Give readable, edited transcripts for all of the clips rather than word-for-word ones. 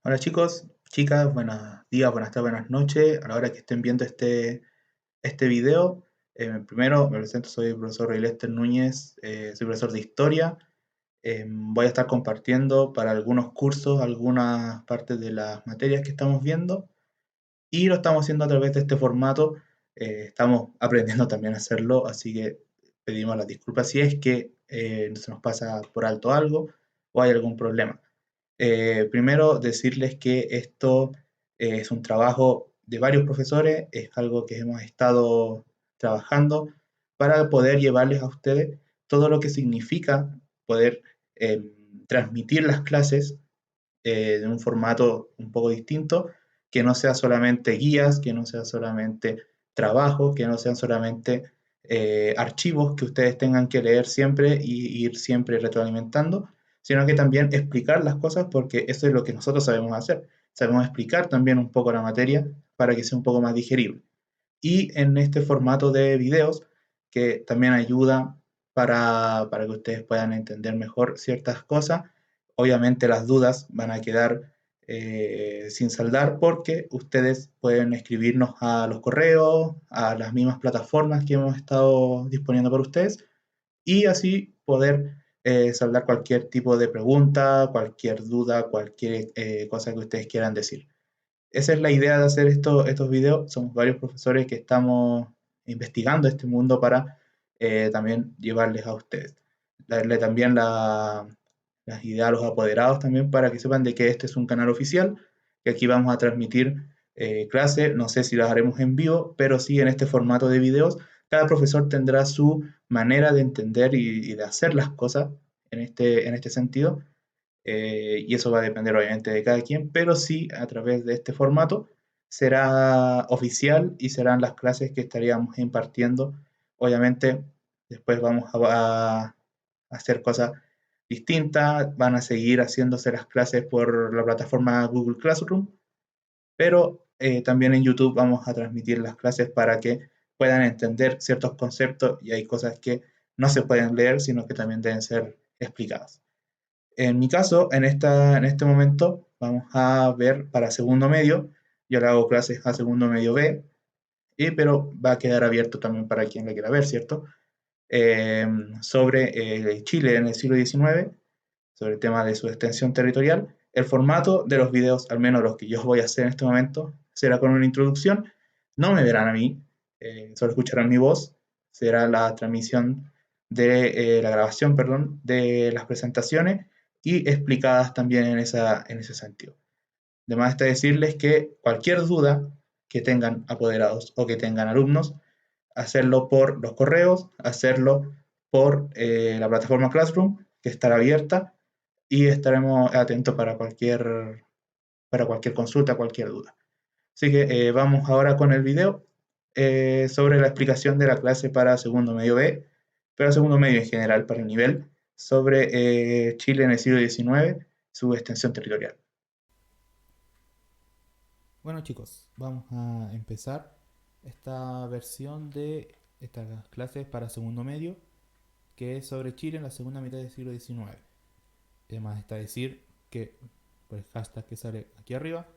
Hola chicos, chicas, buenos días, buenas tardes, buenas noches. A la hora que estén viendo este video, primero me presento, soy el profesor Lester Núñez, soy profesor de historia. Voy a estar compartiendo para algunos cursos algunas partes de las materias que estamos viendo y lo estamos haciendo a través de este formato. Estamos aprendiendo también a hacerlo, así que pedimos las disculpas si es que se nos pasa por alto algo o hay algún problema. Primero, decirles que esto es un trabajo de varios profesores, es algo que hemos estado trabajando para poder llevarles a ustedes todo lo que significa poder eh, transmitir las clases de un formato un poco distinto, que no sea solamente guías, que no sea solamente trabajo, que no sean solamente archivos que ustedes tengan que leer siempre y ir siempre retroalimentando, sino que también explicar las cosas porque eso es lo que nosotros sabemos hacer. Sabemos explicar también un poco la materia para que sea un poco más digerible. Y en este formato de videos que también ayuda para que ustedes puedan entender mejor ciertas cosas. Obviamente las dudas van a quedar sin saldar porque ustedes pueden escribirnos a los correos, a las mismas plataformas que hemos estado disponiendo para ustedes y así poder saldar cualquier tipo de pregunta, cualquier duda, cualquier cosa que ustedes quieran decir. Esa es la idea de hacer estos videos. Somos varios profesores que estamos investigando este mundo para también llevarles a ustedes. Darle también las ideas a los apoderados también para que sepan de que este es un canal oficial, que aquí vamos a transmitir clases. No sé si las haremos en vivo, pero sí en este formato de videos. Cada profesor tendrá su manera de entender y de hacer las cosas en este sentido, y eso va a depender obviamente de cada quien, pero sí a través de este formato será oficial y serán las clases que estaríamos impartiendo. Obviamente después vamos a hacer cosas distintas, van a seguir haciéndose las clases por la plataforma Google Classroom, pero también en YouTube vamos a transmitir las clases para que puedan entender ciertos conceptos y hay cosas que no se pueden leer, sino que también deben ser explicadas. En mi caso, en este momento, vamos a ver para segundo medio. Yo le hago clases a segundo medio B, pero va a quedar abierto también para quien lo quiera ver, ¿cierto? Eh, sobre Chile en el siglo XIX, sobre el tema de su extensión territorial. El formato de los videos, al menos los que yo voy a hacer en este momento, será con una introducción. No me verán a mí, solo escucharán mi voz. Será la transmisión de la grabación, perdón, de las presentaciones y explicadas también en ese sentido. Además está decirles que cualquier duda que tengan apoderados o que tengan alumnos, hacerlo por los correos, hacerlo por la plataforma Classroom, que estará abierta, y estaremos atentos para cualquier consulta, cualquier duda. Así que vamos ahora con el video sobre la explicación de la clase para segundo medio B, pero segundo medio en general, para el nivel, sobre Chile en el siglo XIX, su extensión territorial. Bueno chicos, vamos a empezar esta versión de estas clases para segundo medio, que es sobre Chile en la segunda mitad del siglo XIX. Además está decir que, por el hashtag que sale aquí arriba,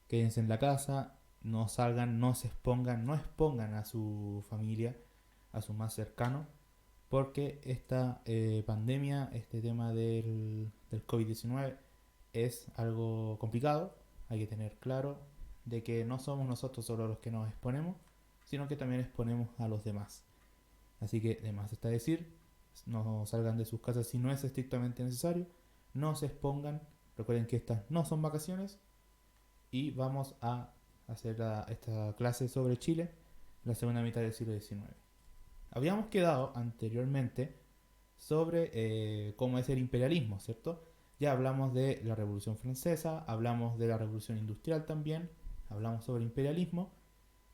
quédense en la casa, no salgan, no se expongan, no expongan a su familia, a su más cercano, porque esta pandemia, este tema del COVID-19 es algo complicado. Hay que tener claro de que no somos nosotros solo los que nos exponemos, sino que también exponemos a los demás. Así que, además está decir, no salgan de sus casas si no es estrictamente necesario, no se expongan, recuerden que estas no son vacaciones y vamos a hacer esta clase sobre Chile, la segunda mitad del siglo XIX. Habíamos quedado anteriormente sobre cómo es el imperialismo, ¿cierto? Ya hablamos de la Revolución Francesa, hablamos de la Revolución Industrial también, hablamos sobre imperialismo,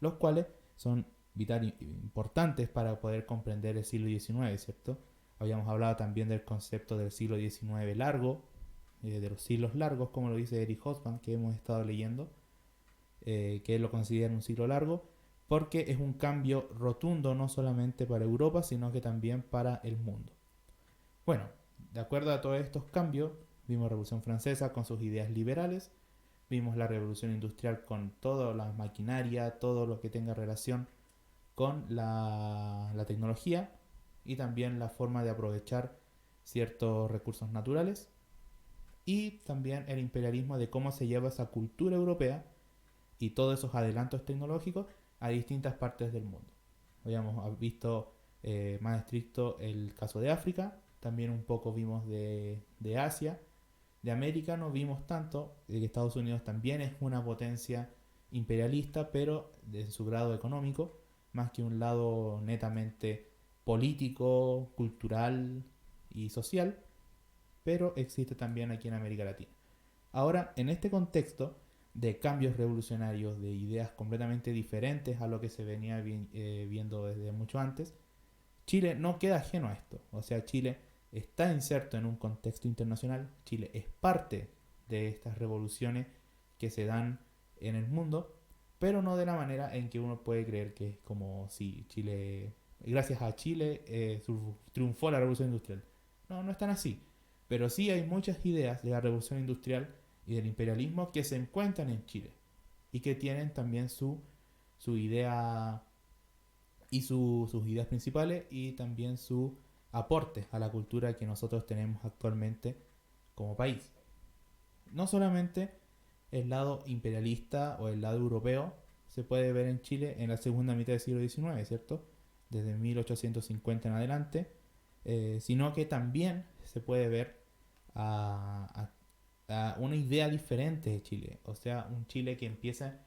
los cuales son vital importantes para poder comprender el siglo XIX, ¿cierto? Habíamos hablado también del concepto del siglo XIX largo, de los siglos largos, como lo dice Eric Hobsbawm, que hemos estado leyendo, que él lo considera un siglo largo, porque es un cambio rotundo no solamente para Europa, sino que también para el mundo. Bueno, de acuerdo a todos estos cambios, vimos Revolución Francesa con sus ideas liberales, vimos la revolución industrial con toda la maquinaria, todo lo que tenga relación con la tecnología y también la forma de aprovechar ciertos recursos naturales y también el imperialismo de cómo se lleva esa cultura europea y todos esos adelantos tecnológicos a distintas partes del mundo. Habíamos visto más estricto el caso de África, también un poco vimos de Asia, de América no vimos tanto, de que Estados Unidos también es una potencia imperialista, pero de su grado económico, más que un lado netamente político, cultural y social, pero existe también aquí en América Latina. Ahora, en este contexto de cambios revolucionarios, de ideas completamente diferentes a lo que se venía viendo desde mucho antes, Chile no queda ajeno a esto. O sea, Chile está inserto en un contexto internacional, Chile es parte de estas revoluciones que se dan en el mundo, pero no de la manera en que uno puede creer que es como si Chile, gracias a Chile, triunfó la revolución industrial. No, no es tan así. Pero sí hay muchas ideas de la revolución industrial y del imperialismo que se encuentran en Chile y que tienen también su idea y sus ideas principales y también su aporte a la cultura que nosotros tenemos actualmente como país. No solamente el lado imperialista o el lado europeo se puede ver en Chile en la segunda mitad del siglo XIX, ¿cierto? Desde 1850 en adelante, sino que también se puede ver a una idea diferente de Chile, o sea, un Chile que empieza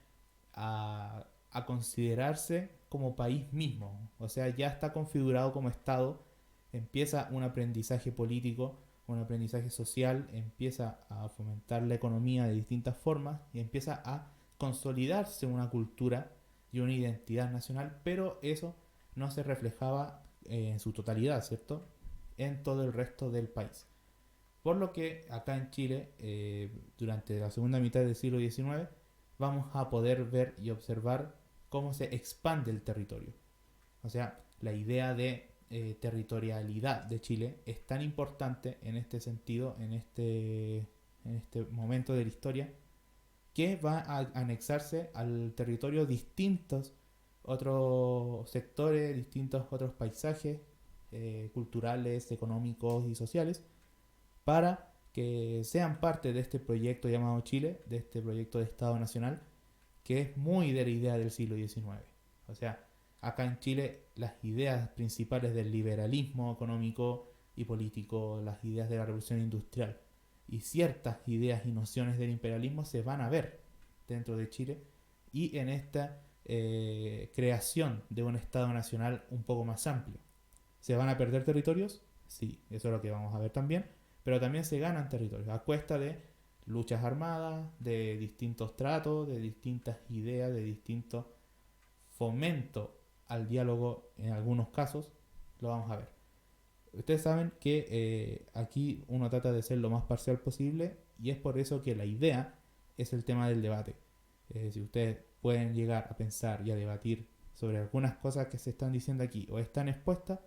a considerarse como país mismo, o sea, ya está configurado como Estado, empieza un aprendizaje político, un aprendizaje social, empieza a fomentar la economía de distintas formas y empieza a consolidarse una cultura y una identidad nacional, pero eso no se reflejaba en su totalidad, ¿cierto? En todo el resto del país. Por lo que acá en Chile, durante la segunda mitad del siglo XIX, vamos a poder ver y observar cómo se expande el territorio. O sea, la idea de territorialidad de Chile es tan importante en este sentido, en este momento de la historia, que va a anexarse al territorio distintos otros sectores, distintos otros paisajes culturales, económicos y sociales, para que sean parte de este proyecto llamado Chile, de este proyecto de Estado Nacional, que es muy de la idea del siglo XIX. O sea, acá en Chile las ideas principales del liberalismo económico y político, las ideas de la revolución industrial y ciertas ideas y nociones del imperialismo se van a ver dentro de Chile y en esta creación de un Estado Nacional un poco más amplio. ¿Se van a perder territorios? Sí, eso es lo que vamos a ver también, pero también se ganan territorios a cuesta de luchas armadas, de distintos tratos, de distintas ideas, de distinto fomento al diálogo en algunos casos, lo vamos a ver. Ustedes saben que aquí uno trata de ser lo más parcial posible y es por eso que la idea es el tema del debate. Si ustedes pueden llegar a pensar y a debatir sobre algunas cosas que se están diciendo aquí o están expuestas,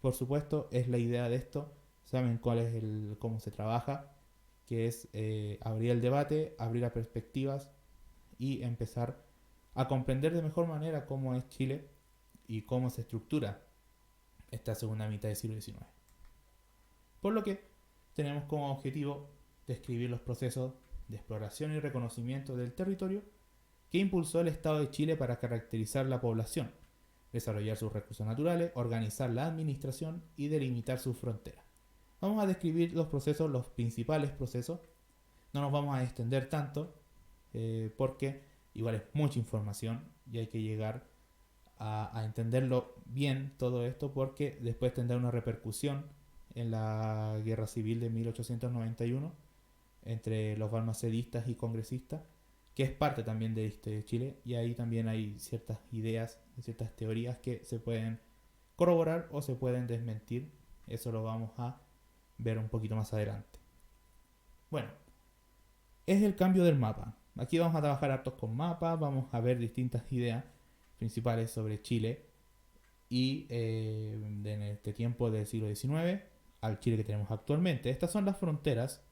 por supuesto es la idea de esto, saben cuál es cómo se trabaja, que es abrir el debate, abrir las perspectivas y empezar a comprender de mejor manera cómo es Chile y cómo se estructura esta segunda mitad del siglo XIX. Por lo que tenemos como objetivo describir los procesos de exploración y reconocimiento del territorio que impulsó el Estado de Chile para caracterizar la población, desarrollar sus recursos naturales, organizar la administración y delimitar sus fronteras. Vamos a describir los procesos, los principales procesos. No nos vamos a extender tanto porque igual es mucha información y hay que llegar a entenderlo bien todo esto porque después tendrá una repercusión en la guerra civil de 1891 entre los balmacedistas y congresistas, que es parte también de este de Chile, y ahí también hay ciertas ideas, ciertas teorías que se pueden corroborar o se pueden desmentir. Eso lo vamos a ver un poquito más adelante. Bueno, es el cambio del mapa. Aquí vamos a trabajar hartos con mapas, vamos a ver distintas ideas principales sobre Chile y en este tiempo del siglo XIX al Chile que tenemos actualmente. Estas son las fronteras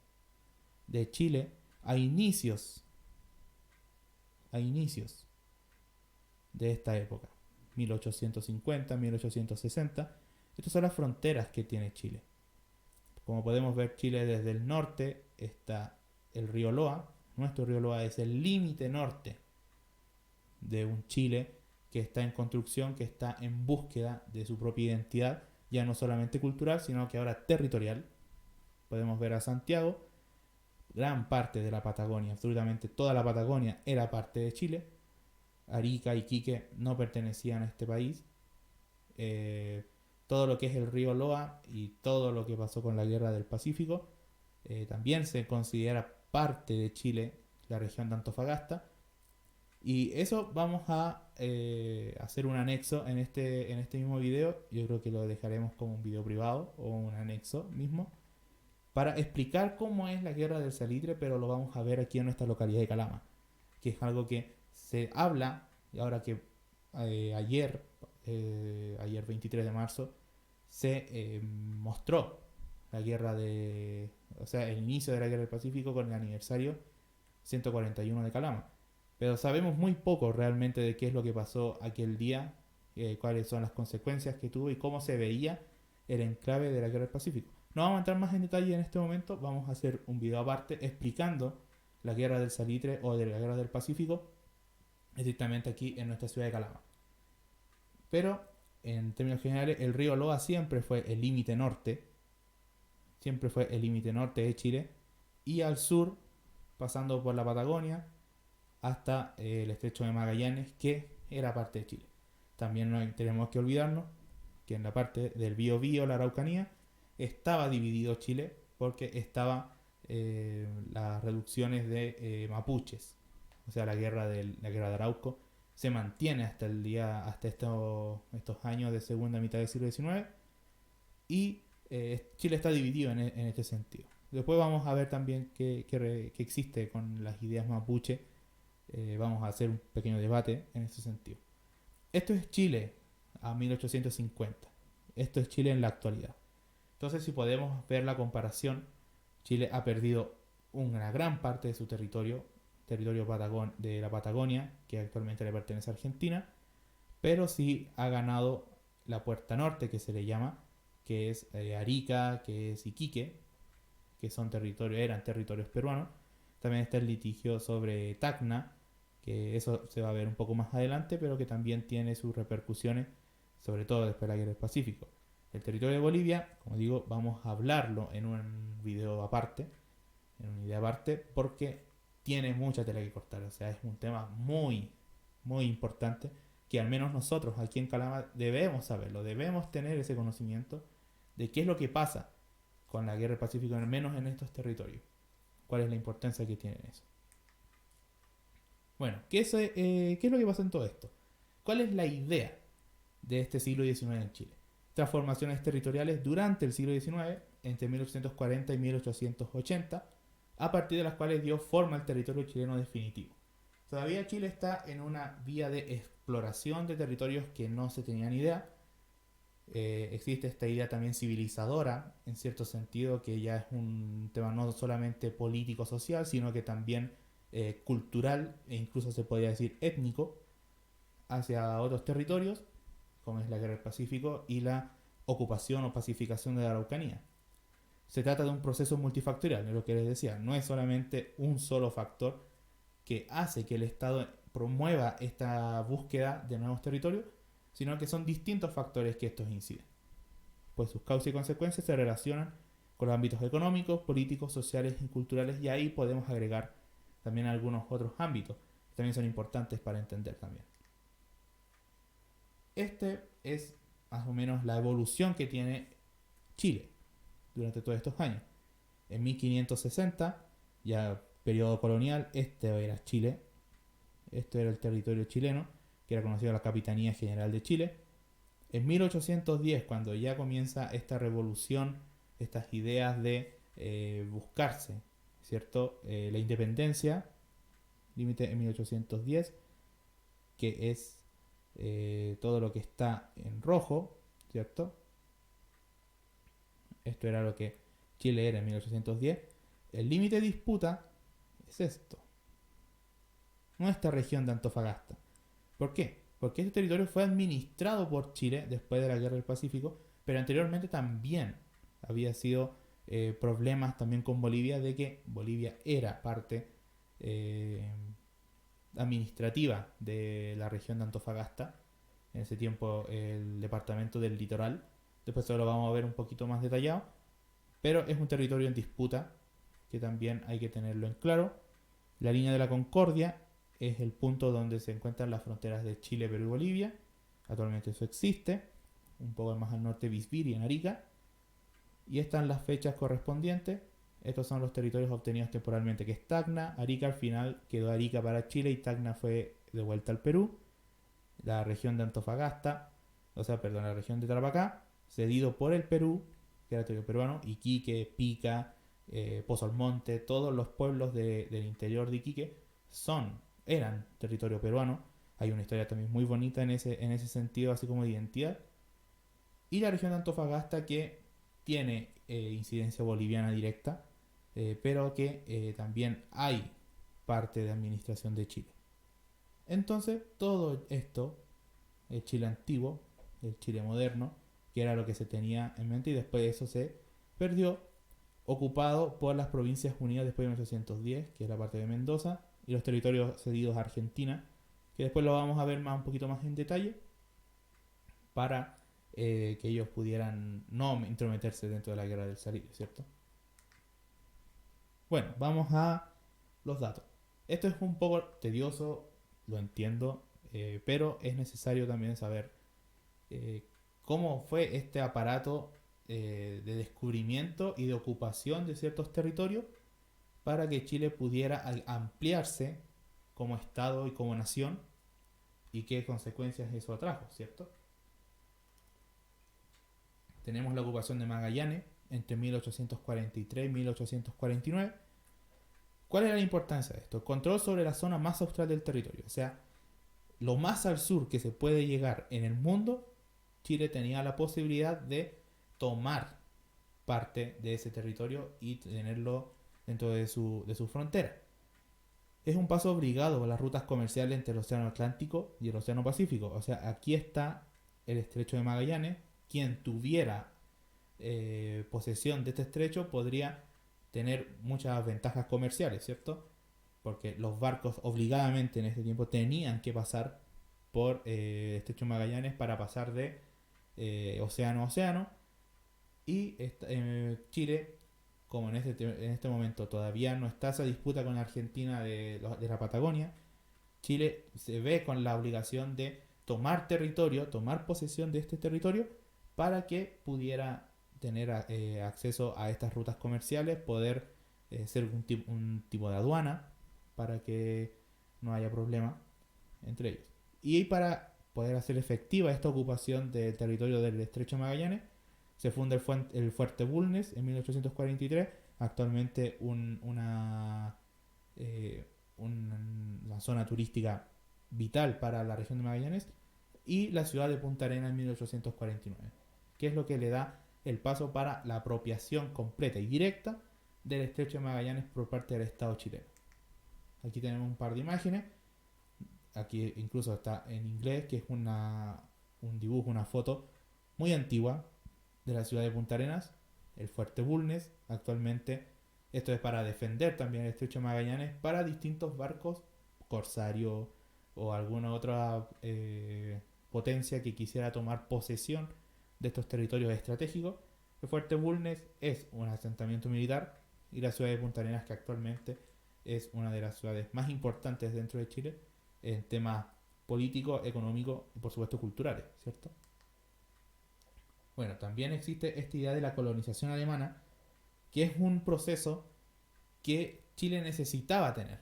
de Chile a inicios a inicios de esta época, 1850, 1860. Estas son las fronteras que tiene Chile. Como podemos ver, Chile desde el norte está el río Loa. Nuestro río Loa es el límite norte de un Chile que está en construcción, que está en búsqueda de su propia identidad, ya no solamente cultural, sino que ahora territorial. Podemos ver a Santiago, gran parte de la Patagonia, absolutamente toda la Patagonia era parte de Chile. Arica y Iquique no pertenecían a este país. Todo lo que es el río Loa y todo lo que pasó con la guerra del Pacífico también se considera parte de Chile, la región de Antofagasta. Y eso vamos a hacer un anexo en este mismo video. Yo creo que lo dejaremos como un video privado o un anexo mismo para explicar cómo es la guerra del salitre, pero lo vamos a ver aquí en nuestra localidad de Calama, que es algo que se habla, y ahora que ayer 23 de marzo, se mostró la guerra o sea, el inicio de la guerra del Pacífico con el aniversario 141 de Calama. Pero sabemos muy poco realmente de qué es lo que pasó aquel día, cuáles son las consecuencias que tuvo y cómo se veía el enclave de la guerra del Pacífico. No vamos a entrar más en detalle en este momento, vamos a hacer un video aparte explicando la guerra del salitre o de la guerra del Pacífico, estrictamente aquí en nuestra ciudad de Calama. Pero en términos generales, el río Loa siempre fue el límite norte, de Chile, y al sur, pasando por la Patagonia, hasta el estrecho de Magallanes, que era parte de Chile. También no tenemos que olvidarnos que en la parte del Biobío, la Araucanía, estaba dividido Chile porque estaban las reducciones de mapuches. O sea, la guerra de Arauco se mantiene hasta estos años de segunda mitad del siglo XIX, y Chile está dividido en este sentido. Después vamos a ver también qué existe con las ideas mapuche. Vamos a hacer un pequeño debate en ese sentido. Esto es Chile a 1850. Esto es Chile en la actualidad. Entonces, si podemos ver la comparación, Chile ha perdido una gran parte de su territorio de la Patagonia, que actualmente le pertenece a Argentina, pero sí ha ganado la puerta norte, que se le llama, que es Arica, que es Iquique, que eran territorios peruanos. También está el litigio sobre Tacna, que eso se va a ver un poco más adelante, pero que también tiene sus repercusiones, sobre todo después de la guerra del Pacífico. El territorio de Bolivia, como digo, vamos a hablarlo en un video aparte, en una idea aparte, porque tiene mucha tela que cortar. O sea, es un tema muy, muy importante que al menos nosotros aquí en Calama debemos saberlo, debemos tener ese conocimiento de qué es lo que pasa con la guerra del Pacífico, al menos en estos territorios. ¿Cuál es la importancia que tiene eso? Bueno, ¿qué es lo que pasa en todo esto? ¿Cuál es la idea de este siglo XIX en Chile? Transformaciones territoriales durante el siglo XIX, entre 1840 y 1880, a partir de las cuales dio forma al territorio chileno definitivo. Todavía Chile está en una vía de exploración de territorios que no se tenían idea. Existe esta idea también civilizadora, en cierto sentido, que ya es un tema no solamente político-social, sino que también cultural e incluso se podría decir étnico, hacia otros territorios, como es la guerra del Pacífico y la ocupación o pacificación de la Araucanía. Se trata de un proceso multifactorial, es lo que les decía, no es solamente un solo factor que hace que el Estado promueva esta búsqueda de nuevos territorios, sino que son distintos factores que estos inciden. Pues sus causas y consecuencias se relacionan con los ámbitos económicos, políticos, sociales y culturales, y ahí podemos agregar también algunos otros ámbitos que también son importantes para entender también. Este es más o menos la evolución que tiene Chile durante todos estos años. En 1560, ya periodo colonial, este era Chile, este era el territorio chileno, que era conocido como la Capitanía General de Chile. En 1810, cuando ya comienza esta revolución, estas ideas de buscarse, ¿cierto? La independencia, límite en 1810, que es todo lo que está en rojo, ¿cierto? Esto era lo que Chile era en 1810. El límite de disputa es esto. nuestra región de Antofagasta. ¿Por qué? Porque este territorio fue administrado por Chile después de la Guerra del Pacífico, pero anteriormente también había sido problemas también con Bolivia, de que Bolivia era parte eh, administrativa de la región de Antofagasta, en ese tiempo el departamento del litoral. Después lo vamos a ver un poquito más detallado, pero es un territorio en disputa que también hay que tenerlo en claro. La línea de la Concordia es el punto donde se encuentran las fronteras de Chile, Perú y Bolivia. Actualmente eso existe. Un poco más al norte Bisbiri, en Arica. Y están las fechas correspondientes. Estos son los territorios obtenidos temporalmente, que es Tacna. Arica al final quedó Arica para Chile y Tacna fue de vuelta al Perú. La región de Antofagasta, la región de Tarapacá, cedido por el Perú, que era territorio peruano, Iquique, Pica, Pozo Almonte, todos los pueblos del interior de Iquique eran territorio peruano. Hay una historia también muy bonita en ese sentido, así como de identidad. Y la región de Antofagasta, que tiene incidencia boliviana directa, pero que también hay parte de administración de Chile. Entonces, todo esto, el Chile antiguo, el Chile moderno, que era lo que se tenía en mente, y después de eso se perdió, ocupado por las Provincias Unidas después de 1810, que es la parte de Mendoza, y los territorios cedidos a Argentina, que después lo vamos a ver un poquito más en detalle, para que ellos pudieran no intrometerse dentro de la guerra del Sarillo, ¿cierto? Bueno, vamos a los datos. Esto es un poco tedioso, lo entiendo, pero es necesario también saber eh, cómo fue este aparato de descubrimiento y de ocupación de ciertos territorios para que Chile pudiera ampliarse como Estado y como nación, y qué consecuencias eso atrajo, ¿cierto? Tenemos la ocupación de Magallanes entre 1843 y 1849. ¿Cuál era la importancia de esto? Control sobre la zona más austral del territorio, o sea, lo más al sur que se puede llegar en el mundo. Chile tenía la posibilidad de tomar parte de ese territorio y tenerlo dentro de su frontera. Es un paso obligado por las rutas comerciales entre el Océano Atlántico y el Océano Pacífico. O sea, aquí está el estrecho de Magallanes. Quien tuviera posesión de este estrecho podría tener muchas ventajas comerciales, ¿cierto? Porque los barcos obligadamente en este tiempo tenían que pasar por el estrecho de Magallanes para pasar de océano a océano. Y Chile, como en este momento todavía no está esa disputa con Argentina de la Patagonia, Chile se ve con la obligación de tomar territorio, tomar posesión de este territorio para que pudiera tener acceso a estas rutas comerciales, poder ser un tipo de aduana para que no haya problema entre ellos. Y para poder hacer efectiva esta ocupación del territorio del Estrecho de Magallanes, se funda el Fuerte Bulnes en 1843, actualmente una zona turística vital para la región de Magallanes, y la ciudad de Punta Arenas en 1849, que es lo que le da el paso para la apropiación completa y directa del Estrecho de Magallanes por parte del Estado chileno. Aquí tenemos un par de imágenes. Aquí incluso está en inglés, que es un dibujo, una foto muy antigua de la ciudad de Punta Arenas, el Fuerte Bulnes. Actualmente esto es para defender también el estrecho de Magallanes para distintos barcos corsarios o alguna otra potencia que quisiera tomar posesión de estos territorios estratégicos. El Fuerte Bulnes es un asentamiento militar, y la ciudad de Punta Arenas, que actualmente es una de las ciudades más importantes dentro de Chile en temas políticos, económicos y por supuesto culturales, ¿cierto? Bueno, también existe esta idea de la colonización alemana, que es un proceso que Chile necesitaba tener.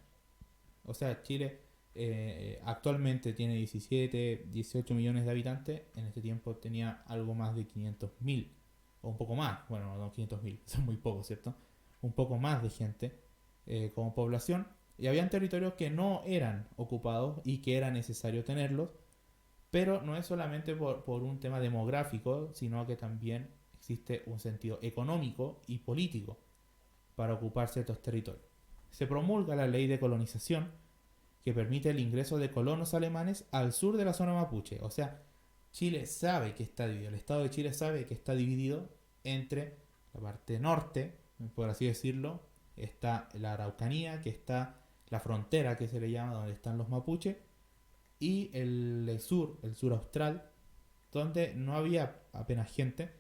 O sea, Chile actualmente tiene 17, 18 millones de habitantes. En este tiempo tenía algo más de 500.000, o un poco más. Bueno, no 500.000, son muy pocos, ¿cierto? Un poco más de gente como población. Y habían territorios que no eran ocupados y que era necesario tenerlos, pero no es solamente por un tema demográfico, sino que también existe un sentido económico y político para ocupar ciertos territorios. Se promulga la ley de colonización que permite el ingreso de colonos alemanes al sur de la zona mapuche. O sea, Chile sabe que está dividido, el Estado de Chile sabe que está dividido entre la parte norte, por así decirlo, está la Araucanía, que está la frontera que se le llama, donde están los mapuches, y el sur austral, donde no había apenas gente,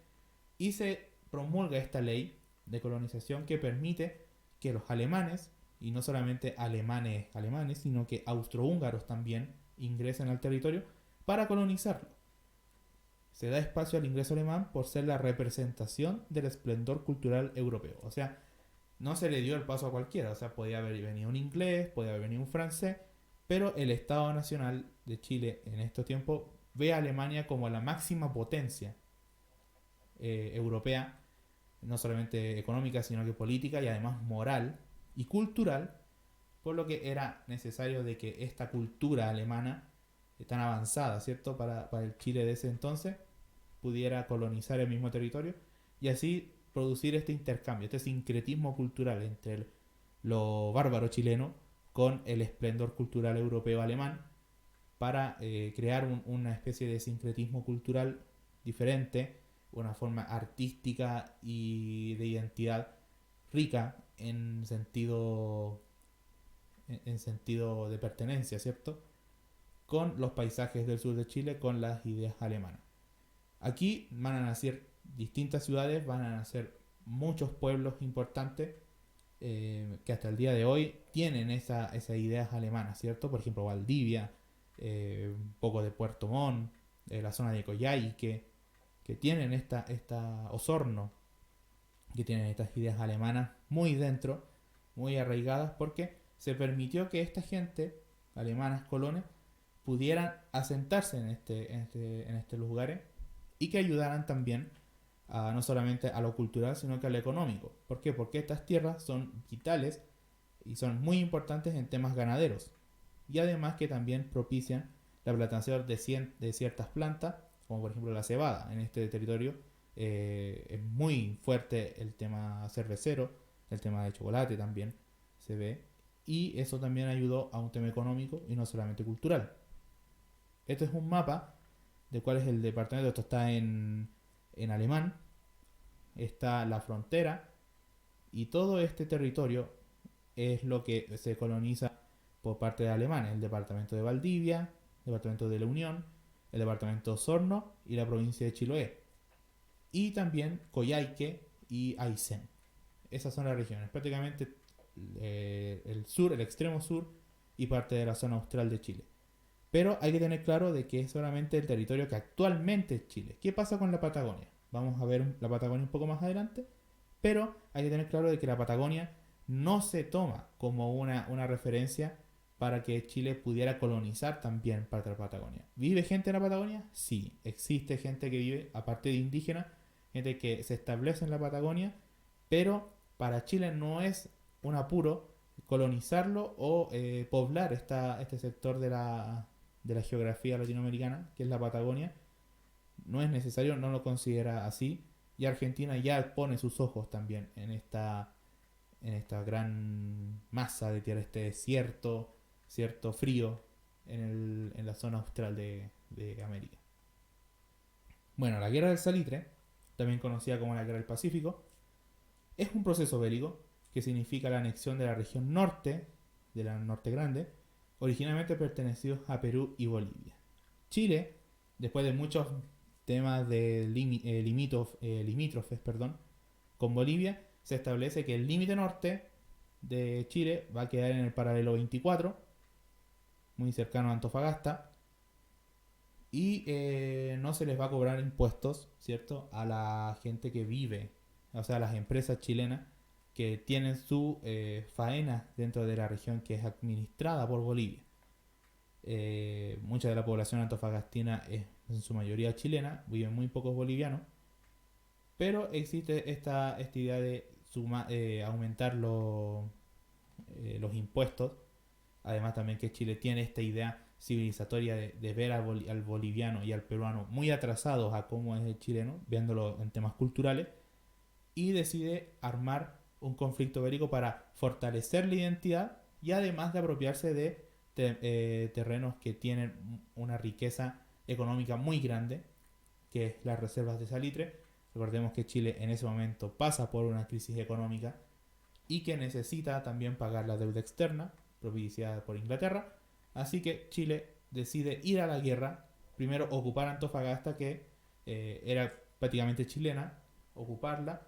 y se promulga esta ley de colonización que permite que los alemanes, y no solamente alemanes, sino que austrohúngaros también ingresen al territorio para colonizarlo. Se da espacio al ingreso alemán por ser la representación del esplendor cultural europeo. O sea, no se le dio el paso a cualquiera. O sea, podía haber venido un inglés, podía haber venido un francés, pero el Estado Nacional de Chile en estos tiempos ve a Alemania como la máxima potencia europea, no solamente económica, sino que política y además moral y cultural, por lo que era necesario de que esta cultura alemana tan avanzada, ¿cierto? Para el Chile de ese entonces, pudiera colonizar el mismo territorio y así producir este intercambio, este sincretismo cultural entre lo bárbaro chileno con el esplendor cultural europeo alemán para crear una especie de sincretismo cultural diferente, una forma artística y de identidad rica en sentido de pertenencia, ¿cierto? Con los paisajes del sur de Chile, con las ideas alemanas. Aquí van a nacer distintas ciudades, van a nacer muchos pueblos importantes que hasta el día de hoy tienen esas ideas alemanas, ¿cierto? Por ejemplo, Valdivia, un poco de Puerto Montt, la zona de Coyhaique, que tienen esta Osorno, que tienen estas ideas alemanas muy dentro, muy arraigadas, porque se permitió que esta gente, alemanas colones, pudieran asentarse en estos lugares y que ayudaran también no solamente a lo cultural, sino que a lo económico. ¿Por qué? Porque estas tierras son vitales y son muy importantes en temas ganaderos. Y además que también propician la plantación de ciertas plantas, como por ejemplo la cebada. En este territorio es muy fuerte el tema cervecero, el tema de chocolate también se ve. Y eso también ayudó a un tema económico y no solamente cultural. Este es un mapa de cuál es el departamento. Esto está en alemán. Está la frontera. Y todo este territorio es lo que se coloniza por parte de alemanes. El departamento de Valdivia, el departamento de la Unión, el departamento de Osorno y la provincia de Chiloé. Y también Coyhaique y Aysén. Esas son las regiones. Prácticamente el sur, el extremo sur y parte de la zona austral de Chile. Pero hay que tener claro de que es solamente el territorio que actualmente es Chile. ¿Qué pasa con la Patagonia? Vamos a ver la Patagonia un poco más adelante. Pero hay que tener claro de que la Patagonia no se toma como una referencia para que Chile pudiera colonizar también parte de la Patagonia. ¿Vive gente en la Patagonia? Sí, existe gente que vive, aparte de indígenas, gente que se establece en la Patagonia, pero para Chile no es un apuro colonizarlo o poblar este sector de la geografía latinoamericana, que es la Patagonia. No es necesario, no lo considera así. Y Argentina ya pone sus ojos también en esta gran masa de tierra, este desierto, cierto frío en la zona austral de América. Bueno, la Guerra del Salitre, también conocida como la Guerra del Pacífico, es un proceso bélico que significa la anexión de la región norte, de la Norte Grande, originalmente pertenecidos a Perú y Bolivia. Chile, después de muchos temas de limítrofes con Bolivia, se establece que el límite norte de Chile va a quedar en el paralelo 24, muy cercano a Antofagasta, y no se les va a cobrar impuestos, ¿cierto?, a la gente que vive, o sea, a las empresas chilenas que tienen su faena dentro de la región que es administrada por Bolivia. Mucha de la población antofagastina es en su mayoría chilena, viven muy pocos bolivianos, pero existe esta idea de aumentar los impuestos. Además también que Chile tiene esta idea civilizatoria de ver al boliviano y al peruano muy atrasados a cómo es el chileno, viéndolo en temas culturales, y decide armar un conflicto bélico para fortalecer la identidad y además de apropiarse de terrenos que tienen una riqueza económica muy grande, que es las reservas de salitre. Recordemos que Chile en ese momento pasa por una crisis económica y que necesita también pagar la deuda externa propiciada por Inglaterra. Así que Chile decide ir a la guerra, primero ocupar Antofagasta, que era prácticamente chilena, ocuparla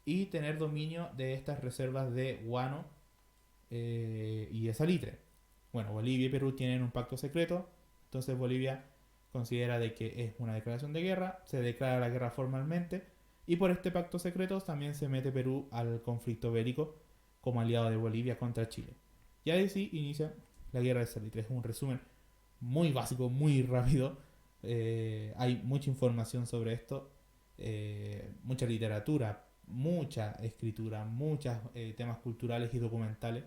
y tener dominio de estas reservas de guano y de salitre. Bueno, Bolivia y Perú tienen un pacto secreto, entonces Bolivia considera de que es una declaración de guerra, se declara la guerra formalmente y por este pacto secreto también se mete Perú al conflicto bélico como aliado de Bolivia contra Chile. Y ahí sí inicia la guerra de salitre. Es un resumen muy básico, muy rápido. Hay mucha información sobre esto, mucha literatura, mucha escritura, muchos temas culturales y documentales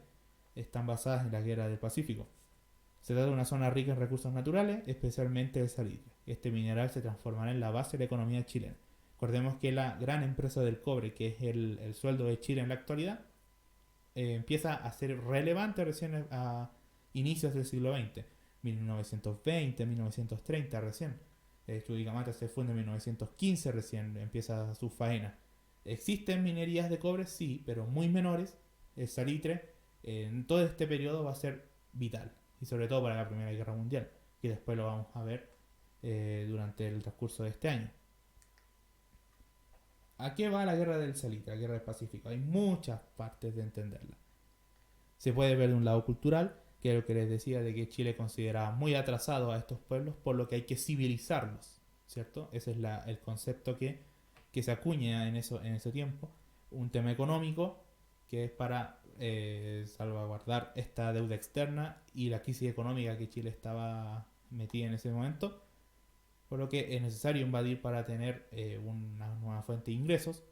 están basadas en la guerra del Pacífico. Se trata de una zona rica en recursos naturales, especialmente el salitre. Este mineral se transformará en la base de la economía chilena. Recordemos que la gran empresa del cobre, que es el sueldo de Chile en la actualidad, empieza a ser relevante recién a inicios del siglo XX, 1920, 1930 recién. Chuquicamata se funda en 1915 recién, empieza su faena. ¿Existen minerías de cobre? Sí, pero muy menores. El salitre en todo este periodo va a ser vital, y sobre todo para la Primera Guerra Mundial, que después lo vamos a ver durante el transcurso de este año. ¿A qué va la guerra del salitre, la guerra del Pacífico? Hay muchas partes de entenderla. Se puede ver de un lado cultural, que es lo que les decía de que Chile considera muy atrasado a estos pueblos, por lo que hay que civilizarlos, ¿cierto? Ese es el concepto que se acuña en ese tiempo. Un tema económico, que es para salvaguardar esta deuda externa y la crisis económica que Chile estaba metida en ese momento, por lo que es necesario invadir para tener una nueva fuente de ingresos.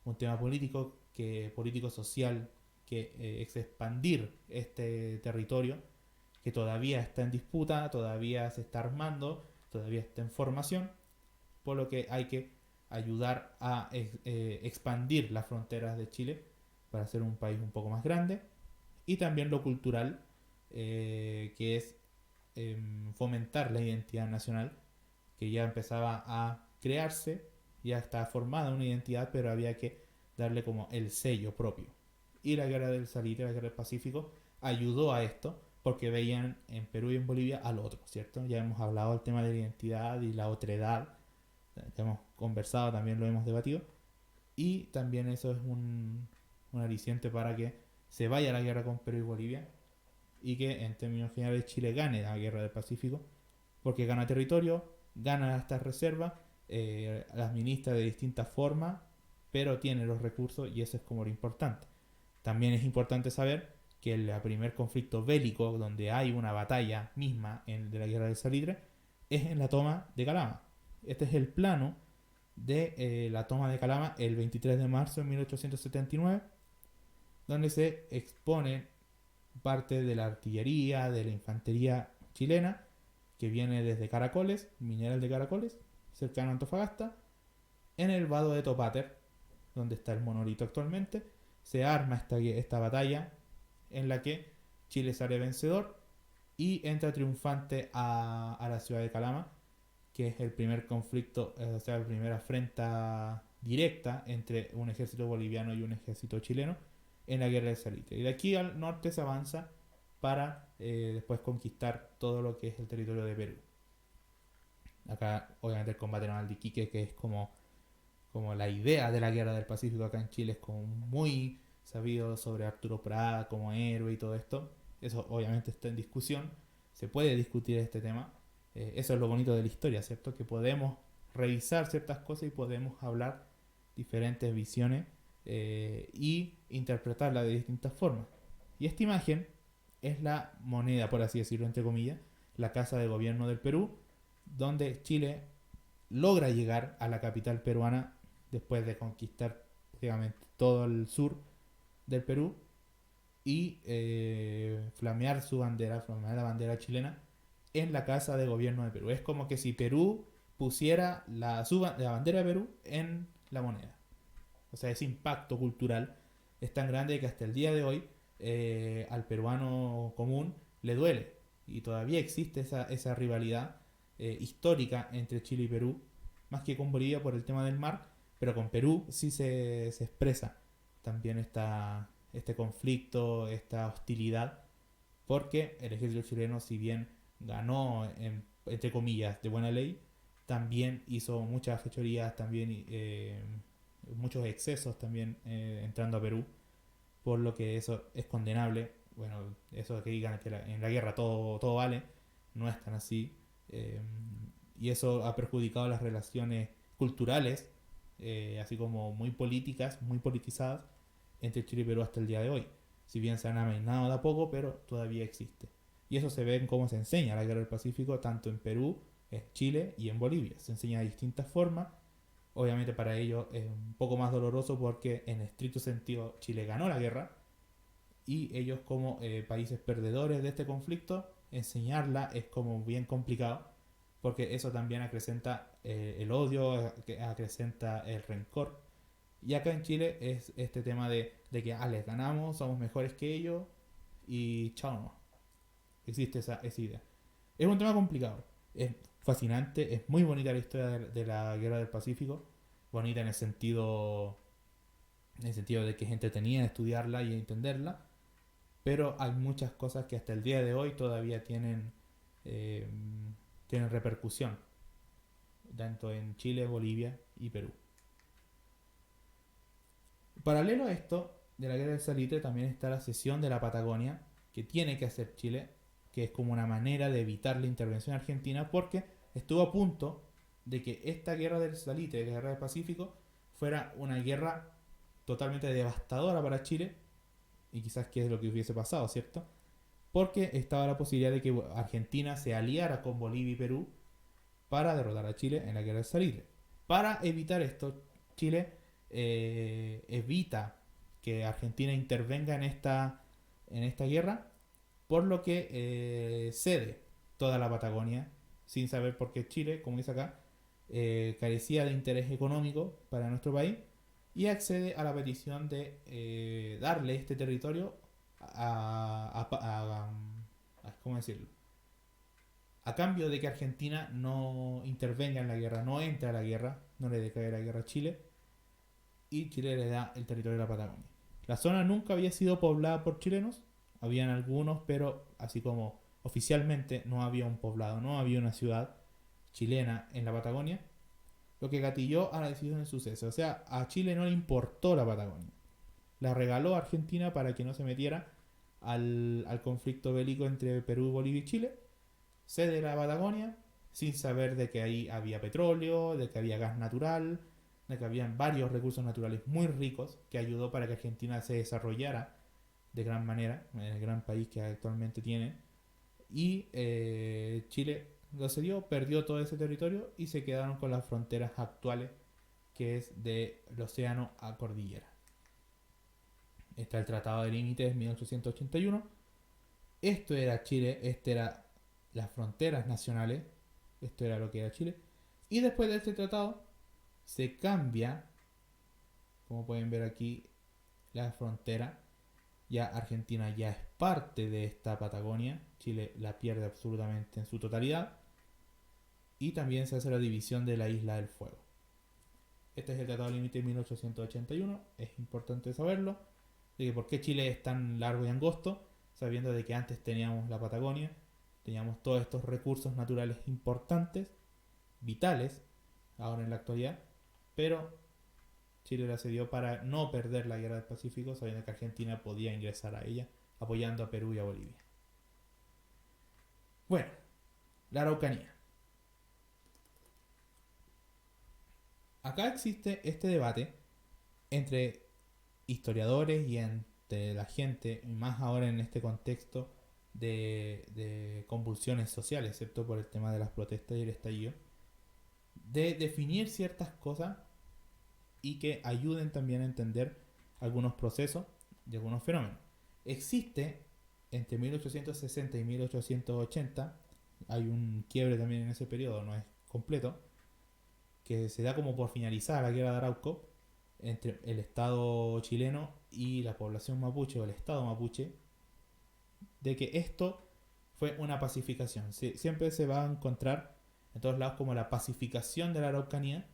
Un tema político social, que es expandir este territorio que todavía está en disputa, todavía se está armando, todavía está en formación, por lo que hay que ayudar a expandir las fronteras de Chile para ser un país un poco más grande. Y también lo cultural, que es fomentar la identidad nacional, que ya empezaba a crearse, ya estaba formada una identidad, pero había que darle como el sello propio. Y la guerra del Salitre, la guerra del Pacífico, ayudó a esto, porque veían en Perú y en Bolivia al otro, ¿cierto? Ya hemos hablado del tema de la identidad y la otredad, que hemos conversado, también lo hemos debatido, y también eso es un aliciente para que se vaya a la guerra con Perú y Bolivia, y que en términos generales Chile gane la guerra del Pacífico, porque gana territorio, gana estas reservas, las administra de distintas formas, pero tiene los recursos y eso es como lo importante. También es importante saber que el primer conflicto bélico donde hay una batalla misma de la guerra del Salitre es en la toma de Calama. Este es el plano de la toma de Calama el 23 de marzo de 1879, donde se expone parte de la artillería, de la infantería chilena, que viene desde Caracoles, Mineral de Caracoles, cercano a Antofagasta, en el vado de Topater, donde está el monolito actualmente. Se arma esta batalla en la que Chile sale vencedor y entra triunfante a la ciudad de Calama, que es el primer conflicto, o sea, la primera afrenta directa entre un ejército boliviano y un ejército chileno en la guerra de Salitre. Y de aquí al norte se avanza para después conquistar todo lo que es el territorio de Perú. Acá obviamente el combate naval de Iquique, que es como la idea de la guerra del Pacífico acá en Chile, es como muy sabido sobre Arturo Prat como héroe y todo esto. Eso obviamente está en discusión, se puede discutir este tema. Eso es lo bonito de la historia, ¿cierto? Que podemos revisar ciertas cosas y podemos hablar diferentes visiones y interpretarla de distintas formas. Y esta imagen es la moneda, por así decirlo, entre comillas, la casa de gobierno del Perú, donde Chile logra llegar a la capital peruana después de conquistar prácticamente todo el sur del Perú y flamear su bandera, flamear la bandera chilena en la casa de gobierno de Perú. Es como que si Perú pusiera la bandera de Perú en la moneda. O sea, ese impacto cultural es tan grande que hasta el día de hoy al peruano común le duele. y todavía existe esa rivalidad histórica entre Chile y Perú, más que con Bolivia por el tema del mar, pero con Perú sí se expresa también este conflicto, esta hostilidad, porque el ejército chileno, si bien ganó, entre comillas, de buena ley, también hizo muchas fechorías, también muchos excesos también entrando a Perú, por lo que eso es condenable. Bueno, eso de que digan que en la guerra todo vale, no es tan así. Eh, y eso ha perjudicado las relaciones culturales, así como muy políticas, muy politizadas, entre Chile y Perú hasta el día de hoy. Si bien se han amainado de a poco, pero todavía existe. Y eso se ve en cómo se enseña la guerra del Pacífico, tanto en Perú, en Chile y en Bolivia. Se enseña de distintas formas. Obviamente para ellos es un poco más doloroso porque en estricto sentido Chile ganó la guerra, y ellos como países perdedores de este conflicto, enseñarla es como bien complicado, porque eso también acrecenta el odio, acrecenta el rencor. Y acá en Chile es este tema de que les ganamos, somos mejores que ellos y chao no. Existe esa idea. Es un tema complicado, es fascinante, es muy bonita la historia de la Guerra del Pacífico, bonita en el sentido de que es entretenida estudiarla y entenderla, pero hay muchas cosas que hasta el día de hoy todavía eh, tienen repercusión, tanto en Chile, Bolivia y Perú. Paralelo a esto, de la guerra del salitre, también está la cesión de la Patagonia, que tiene que hacer Chile, que es como una manera de evitar la intervención argentina, porque estuvo a punto de que esta guerra del salitre, la guerra del Pacífico, fuera una guerra totalmente devastadora para Chile, y quizás que es lo que hubiese pasado, ¿cierto? Porque estaba la posibilidad de que Argentina se aliara con Bolivia y Perú para derrotar a Chile en la guerra del Salitre. Para evitar esto, Chile evita que Argentina intervenga en esta guerra, por lo que cede toda la Patagonia, sin saber por qué Chile, como dice acá, carecía de interés económico para nuestro país, y accede a la petición de darle este territorio ¿cómo decirlo? A cambio de que Argentina no intervenga en la guerra, no entre a la guerra, no le declare la guerra a Chile, y Chile le da el territorio de la Patagonia. La zona nunca había sido poblada por chilenos, habían algunos, pero así como oficialmente no había un poblado, no había una ciudad chilena en la Patagonia, lo que gatilló a la decisión del suceso. O sea, a Chile no le importó la Patagonia. La regaló a Argentina para que no se metiera al conflicto bélico entre Perú, Bolivia y Chile. Cede la Patagonia sin saber de que ahí había petróleo, de que había gas natural, de que habían varios recursos naturales muy ricos, que ayudó para que Argentina se desarrollara de gran manera en el gran país que actualmente tiene. Y Chile lo cedió, perdió todo ese territorio y se quedaron con las fronteras actuales, que es del océano a cordillera. Está el Tratado de Límites de 1881. Esto era Chile, este era las fronteras nacionales, esto era lo que era Chile. Y después de este tratado se cambia, como pueden ver aquí, la frontera. Ya Argentina ya es parte de esta Patagonia, Chile la pierde absolutamente en su totalidad. Y también se hace la división de la Isla del Fuego. Este es el Tratado de Límite de 1881, es importante saberlo, de que por qué Chile es tan largo y angosto, sabiendo de que antes teníamos la Patagonia, teníamos todos estos recursos naturales importantes, vitales, ahora en la actualidad, pero Chile la cedió para no perder la guerra del Pacífico, sabiendo que Argentina podía ingresar a ella, apoyando a Perú y a Bolivia. Bueno, la Araucanía. Acá existe este debate entre historiadores y entre la gente, y más ahora en este contexto de convulsiones sociales, excepto por el tema de las protestas y el estallido, de definir ciertas cosas y que ayuden también a entender algunos procesos y algunos fenómenos. Existe entre 1860 y 1880, hay un quiebre también en ese periodo, no es completo, que se da como por finalizada la guerra de Arauco entre el Estado chileno y la población mapuche o el Estado mapuche, de que esto fue una pacificación. Siempre se va a encontrar en todos lados como la pacificación de la Araucanía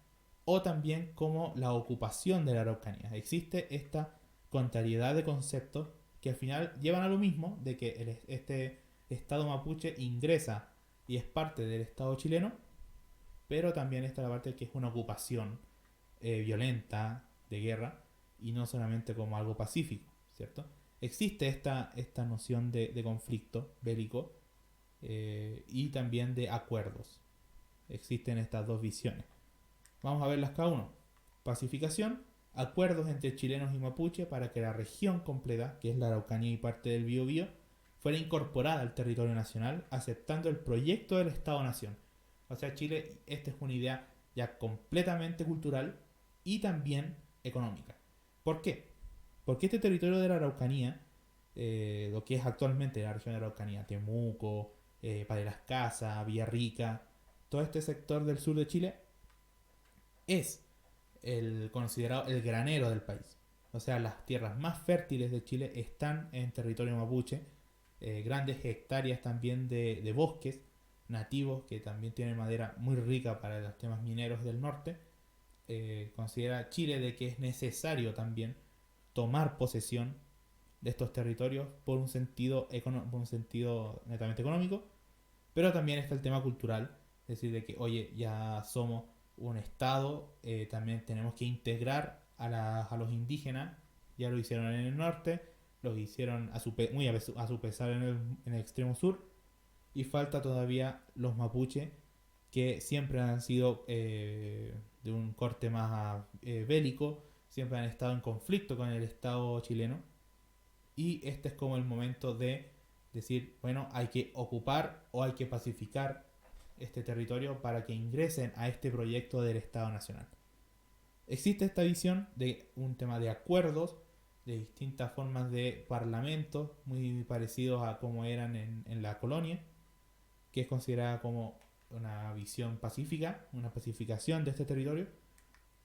o también como la ocupación de la Araucanía. Existe esta contrariedad de conceptos que al final llevan a lo mismo, de que este Estado mapuche ingresa y es parte del Estado chileno, pero también está la parte que es una ocupación violenta, de guerra, y no solamente como algo pacífico, ¿cierto? Existe esta noción de conflicto bélico y también de acuerdos. Existen estas dos visiones. Vamos a verlas cada uno. Pacificación, acuerdos entre chilenos y mapuche para que la región completa, que es la Araucanía y parte del Biobío, fuera incorporada al territorio nacional, aceptando el proyecto del Estado-Nación. O sea, Chile, esta es una idea ya completamente cultural y también económica. ¿Por qué? Porque este territorio de la Araucanía, lo que es actualmente la región de la Araucanía, Temuco, Padre Las Casas, Villarrica, todo este sector del sur de Chile, es el considerado el granero del país. O sea, las tierras más fértiles de Chile están en territorio mapuche, grandes hectáreas también de bosques nativos que también tienen madera muy rica para los temas mineros del norte. Considera Chile de que es necesario también tomar posesión de estos territorios por un sentido netamente económico, pero también está el tema cultural, es decir, de que, oye, ya somos un Estado, también tenemos que integrar a los indígenas, ya lo hicieron en el norte, lo hicieron muy a su pesar en el extremo sur, y falta todavía los mapuches, que siempre han sido de un corte más bélico, siempre han estado en conflicto con el Estado chileno, y este es como el momento de decir, bueno, hay que ocupar o hay que pacificar este territorio para que ingresen a este proyecto del Estado Nacional. Existe esta visión de un tema de acuerdos, de distintas formas de parlamentos, muy parecidos a como eran en la colonia, que es considerada como una visión pacífica, una pacificación de este territorio.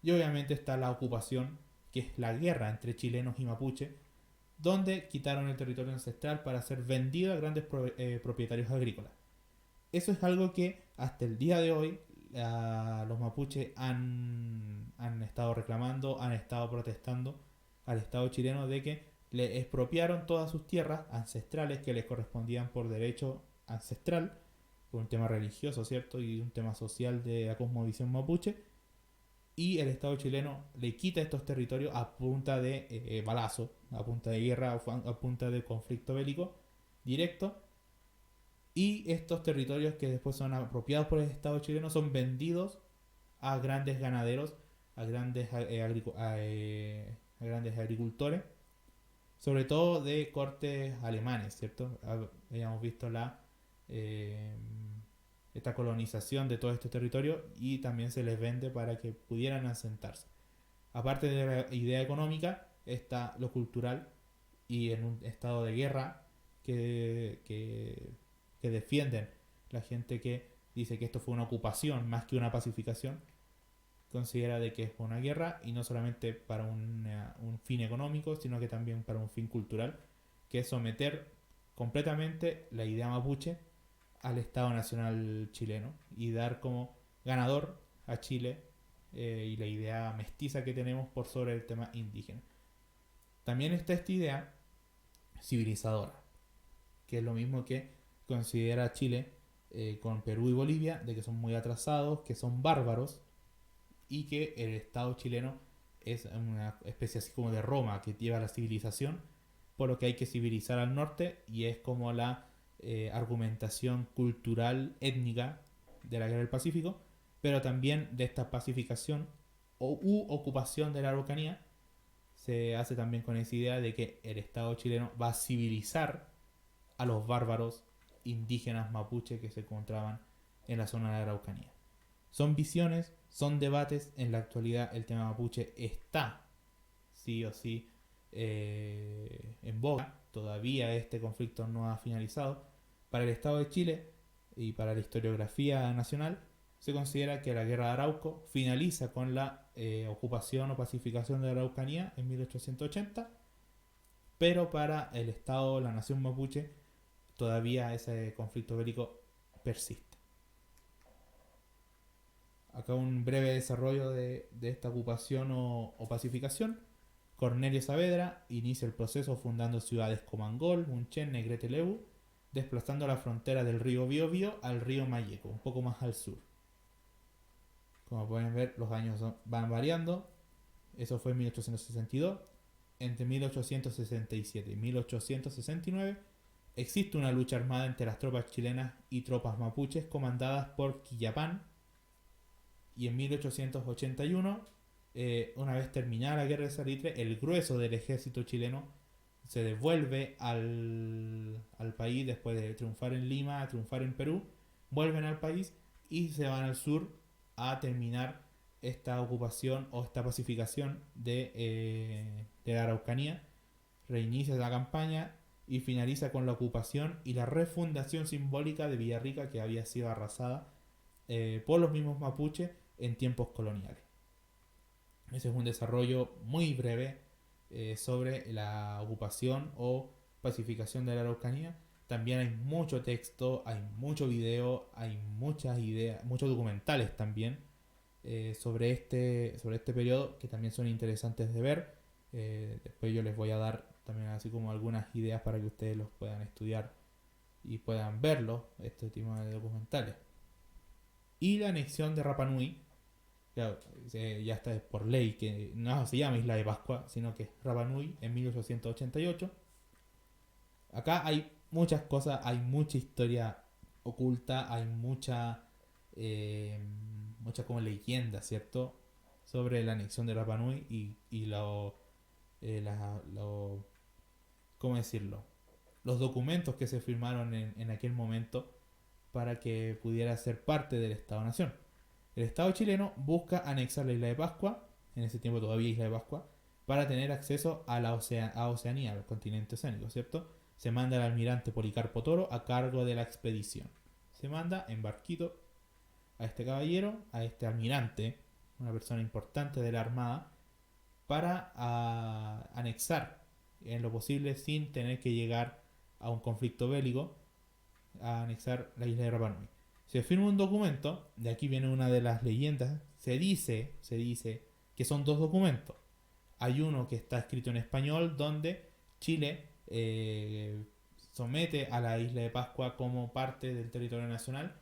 Y obviamente está la ocupación, que es la guerra entre chilenos y mapuche, donde quitaron el territorio ancestral para ser vendido a grandes propietarios agrícolas. Eso es algo que hasta el día de hoy los mapuches han estado reclamando, han estado protestando al Estado chileno de que le expropiaron todas sus tierras ancestrales que les correspondían por derecho ancestral, por un tema religioso, ¿cierto? Y un tema social de la cosmovisión mapuche. Y el Estado chileno le quita estos territorios a punta de balazo, a punta de guerra, a punta de conflicto bélico directo. Y estos territorios que después son apropiados por el Estado chileno son vendidos a grandes ganaderos, a grandes agricultores, sobre todo de cortes alemanes, ¿cierto? Habíamos visto eh, esta colonización de todo este territorio y también se les vende para que pudieran asentarse. Aparte de la idea económica, está lo cultural y en un estado de guerra que defienden la gente que dice que esto fue una ocupación más que una pacificación, considera de que es una guerra y no solamente para un fin económico, sino que también para un fin cultural, que es someter completamente la idea mapuche al Estado Nacional chileno y dar como ganador a Chile y la idea mestiza que tenemos por sobre el tema indígena. También está esta idea civilizadora, que es lo mismo que considera Chile con Perú y Bolivia, de que son muy atrasados, que son bárbaros y que el Estado chileno es una especie así como de Roma que lleva la civilización, por lo que hay que civilizar al norte y es como la argumentación cultural étnica de la guerra del Pacífico, pero también de esta pacificación u ocupación de la Araucanía se hace también con esa idea de que el Estado chileno va a civilizar a los bárbaros indígenas mapuche que se encontraban en la zona de la Araucanía. Son visiones, son debates. En la actualidad el tema mapuche está sí o sí en boga. Todavía este conflicto no ha finalizado. Para el Estado de Chile y para la historiografía nacional se considera que la guerra de Arauco finaliza con la ocupación o pacificación de la Araucanía en 1880, pero para el Estado, la nación mapuche, todavía ese conflicto bélico persiste. Acá un breve desarrollo de esta ocupación o pacificación. Cornelio Saavedra inicia el proceso fundando ciudades como Angol, Munchen, Negrete, Lebu, desplazando la frontera del río Biobío al río Mayeco, un poco más al sur. Como pueden ver, los años van variando. Eso fue en 1862. Entre 1867 y 1869 existe una lucha armada entre las tropas chilenas y tropas mapuches comandadas por Quillapán. Y en 1881, una vez terminada la guerra de Salitre, el grueso del ejército chileno se devuelve al país después de triunfar en Lima, triunfar en Perú, vuelven al país y se van al sur a terminar esta ocupación o esta pacificación de la Araucanía. Reinicia la campaña y finaliza con la ocupación y la refundación simbólica de Villarrica, que había sido arrasada por los mismos mapuches en tiempos coloniales. Ese es un desarrollo muy breve sobre la ocupación o pacificación de la Araucanía. También hay mucho texto, hay mucho video, hay muchas ideas, muchos documentales también sobre este periodo que también son interesantes de ver. Después yo les voy a dar también así como algunas ideas para que ustedes los puedan estudiar y puedan verlo, este tipo de documentales. Y la anexión de Rapa Nui, claro, ya está por ley que no se llama Isla de Pascua, sino que es Rapa Nui en 1888. Acá hay muchas cosas, hay mucha historia oculta, hay mucha como leyenda, ¿cierto? Sobre la anexión de Rapa Nui y ¿cómo decirlo? Los documentos que se firmaron en aquel momento para que pudiera ser parte del Estado-Nación. El Estado chileno busca anexar la isla de Pascua, en ese tiempo todavía isla de Pascua, para tener acceso a a Oceanía, al continente oceánico, ¿cierto? Se manda al almirante Policarpo Toro a cargo de la expedición. Se manda en barquito a este caballero, a este almirante, una persona importante de la Armada, para anexar en lo posible sin tener que llegar a un conflicto bélico, a anexar la isla de Rapa Nui. Se firma un documento, de aquí viene una de las leyendas, se dice que son dos documentos. Hay uno que está escrito en español donde Chile somete a la isla de Pascua como parte del territorio nacional,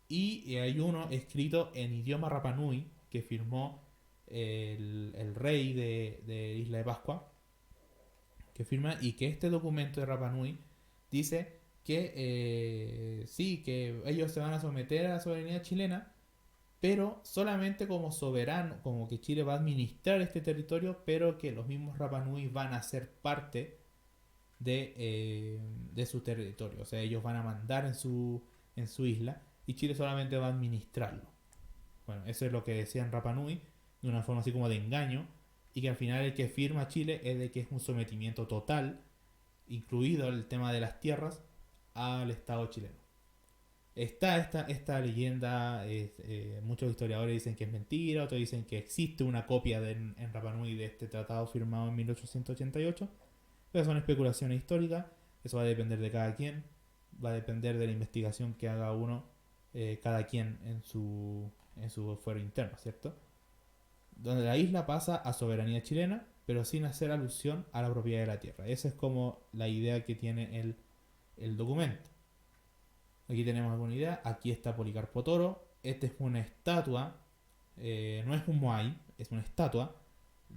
y hay uno escrito en idioma Rapa Nui que firmó el rey de Isla de Pascua, que firma, y que este documento de Rapa Nui dice que sí, que ellos se van a someter a la soberanía chilena, pero solamente como soberano, como que Chile va a administrar este territorio, pero que los mismos Rapa Nui van a ser parte de su territorio. O sea, ellos van a mandar en su isla y Chile solamente va a administrarlo. Bueno, eso es lo que decían Rapa Nui, de una forma así como de engaño, y que al final el que firma Chile es de que es un sometimiento total, incluido el tema de las tierras, al Estado chileno. Está esta leyenda, muchos historiadores dicen que es mentira, otros dicen que existe una copia en Rapa Nui de este tratado firmado en 1888, pero son especulaciones históricas, eso va a depender de cada quien, va a depender de la investigación que haga uno, cada quien en su fuero interno, ¿cierto? Donde la isla pasa a soberanía chilena, pero sin hacer alusión a la propiedad de la tierra. Esa es como la idea que tiene el documento. Aquí tenemos alguna idea. Aquí está Policarpo Toro. Esta es una estatua, no es un moai, es una estatua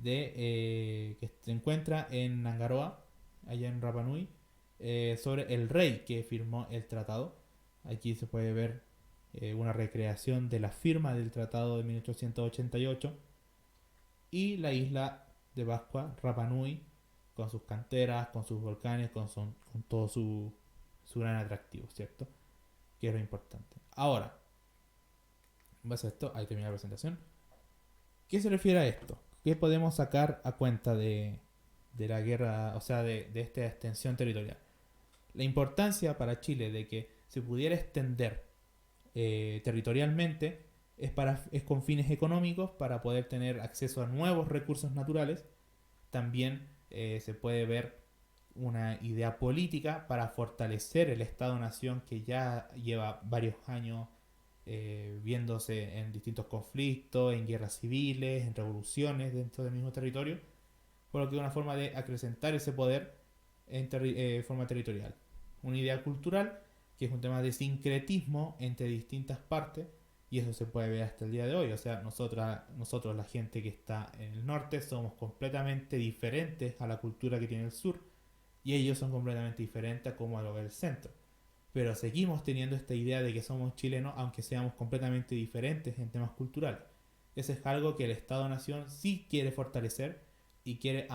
que se encuentra en Nangaroa, allá en Rapa Nui, sobre el rey que firmó el tratado. Aquí se puede ver una recreación de la firma del tratado de 1888 y la isla de Pascua, Rapa Nui, con sus canteras, con sus volcanes, con todo su gran atractivo, ¿cierto? Que es lo importante. Ahora, en base a esto, ahí termina la presentación. ¿Qué se refiere a esto? ¿Qué podemos sacar a cuenta de la guerra, o sea, de esta extensión territorial? La importancia para Chile de que se pudiera extender territorialmente es con fines económicos, para poder tener acceso a nuevos recursos naturales. También se puede ver una idea política para fortalecer el Estado-Nación que ya lleva varios años viéndose en distintos conflictos, en guerras civiles, en revoluciones dentro del mismo territorio, por lo que es una forma de acrecentar ese poder en forma territorial. Una idea cultural que es un tema de sincretismo entre distintas partes, y eso se puede ver hasta el día de hoy. O sea, nosotros la gente que está en el norte, somos completamente diferentes a la cultura que tiene el sur, y ellos son completamente diferentes a cómo lo ve el centro. Pero seguimos teniendo esta idea de que somos chilenos, aunque seamos completamente diferentes en temas culturales. Eso es algo que el Estado-Nación sí quiere fortalecer y quiere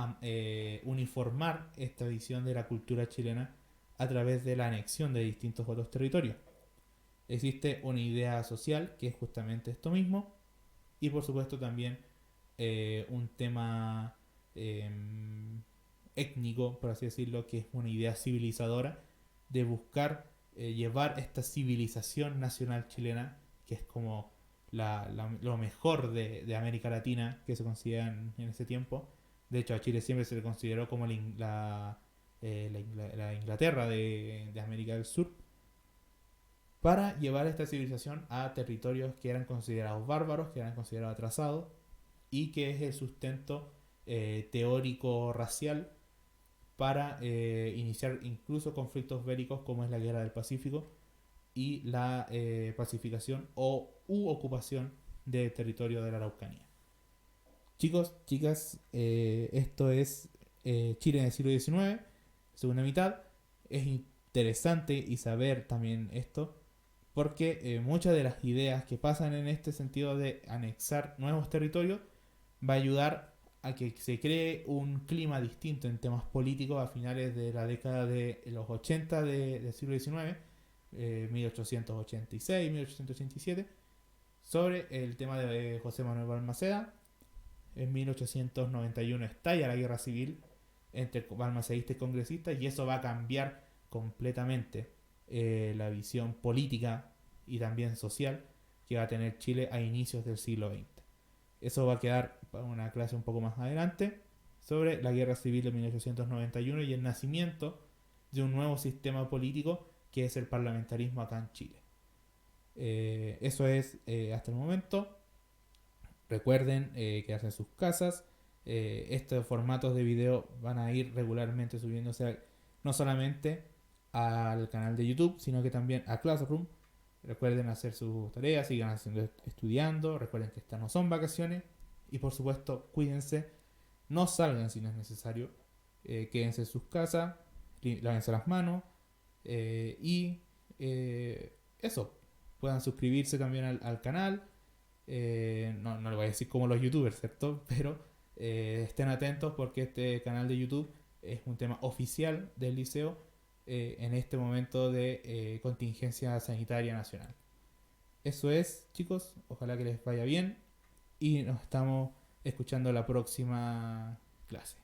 uniformar esta visión de la cultura chilena a través de la anexión de distintos otros territorios. Existe una idea social que es justamente esto mismo, y por supuesto también un tema eh, étnico, por así decirlo, que es una idea civilizadora de buscar llevar esta civilización nacional chilena, que es como lo mejor de América Latina, que se considera en ese tiempo. De hecho, a Chile siempre se le consideró como la Inglaterra de América del Sur, para llevar esta civilización a territorios que eran considerados bárbaros, que eran considerados atrasados, y que es el sustento teórico racial para iniciar incluso conflictos bélicos como es la Guerra del Pacífico y la pacificación u ocupación de territorio de la Araucanía. Chicos, chicas, esto es Chile en el siglo XIX, segunda mitad. Es interesante y saber también esto, porque muchas de las ideas que pasan en este sentido de anexar nuevos territorios va a ayudar a que se cree un clima distinto en temas políticos a finales de la década de los 80 del siglo XIX, 1886, 1887, sobre el tema de José Manuel Balmaceda. En 1891 estalla la guerra civil entre balmaceístas y congresistas, y eso va a cambiar completamente la visión política y también social que va a tener Chile a inicios del siglo XX. Eso va a quedar para una clase un poco más adelante, sobre la guerra civil de 1891 y el nacimiento de un nuevo sistema político que es el parlamentarismo acá en Chile. Eso es hasta el momento. Recuerden quedarse en sus casas. Estos formatos de video van a ir regularmente subiéndose no solamente al canal de YouTube, sino que también a Classroom. Recuerden hacer sus tareas, sigan estudiando. Recuerden que estas no son vacaciones. Y por supuesto, cuídense. No salgan si no es necesario. Quédense en sus casas. Lávense las manos. Y eso. Puedan suscribirse también al canal. No le voy a decir como los youtubers, ¿cierto? Pero estén atentos, porque este canal de YouTube es un tema oficial del liceo en este momento de contingencia sanitaria nacional. Eso es, chicos. Ojalá que les vaya bien. Y nos estamos escuchando la próxima clase.